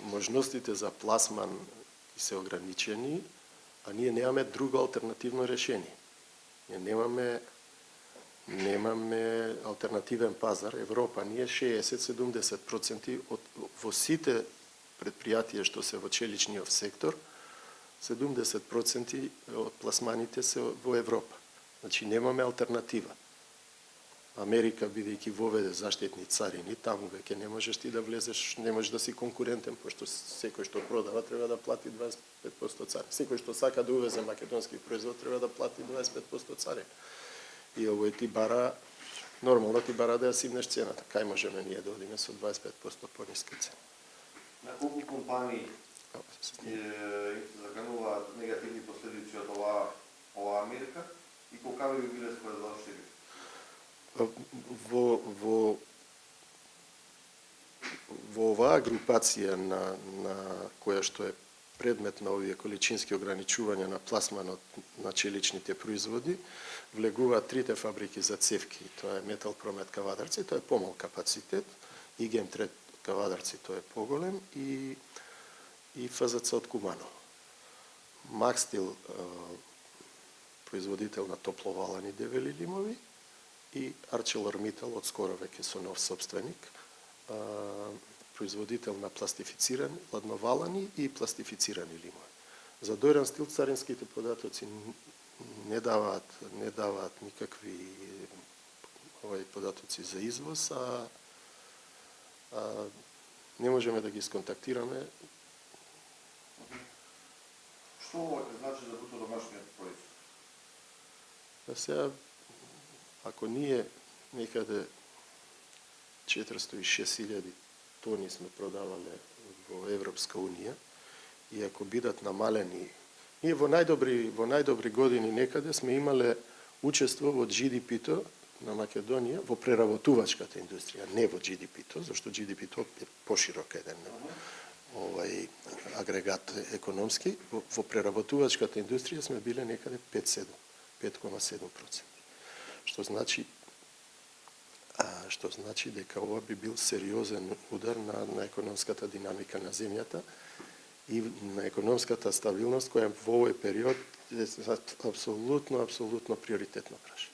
можностите за пласман се ограничени, а ние немаме друго алтернативно решение. Ние немаме алтернативен пазар. Европа ние 60-70% во сите предпријатија што се во челичниот сектор, 70% од пласманите се во Европа. Значи немаме алтернатива. Америка, бидејќи воведе заштитни царини, таму веќе не можеш ти да влезеш, не можеш да си конкурентен, пошто секој што продава треба да плати 25% царина. Секој што сака да увезе македонски производ треба да плати 25% царина. И овој ти бара, нормално ти бара да ја симнеш цената. Кај можеме ние да одиме со 25% пониска цена? На колку компании закануваат негативни последици од оваа мерка и колкави би биле според вас штетите? Во оваа групација на која што е предмет на овие количински ограничувања на пласманот на челичните производи, влегуваат трите фабрики за цевки. Тоа е Металпромет Кавадарци, тоа е помал капацитет, и Гемтрет Кавадарци, тоа е поголем, и ФЗЦ од Кумано. Макстил, производител на топловалани девели лимови, и ArcelorMittal, од скоро веќе со нов собственик, производител на пластифицирани, ладновалани и пластифицирани лимови. За Дојран Стил царинските податоци не даваат никакви податоци за извоз, а не можеме да ги сконтактираме. Што ова ќе значи за бруто домашниот производ? Сега, ако ние некаде 406.000 тони сме продавале во Европска Унија, и ако бидат намалени, ние во најдобри години некаде сме имале учество во GDP-то на Македонија во преработувачката индустрија, не во GDP-то, зашто GDP-то е поширок еден агрегат економски. Во преработувачката индустрија сме биле некаде 5,7%. Што значи дека ова би бил сериозен удар на економската динамика на земјата и на економската стабилност, која во овој период е апсолутно приоритетно прашање.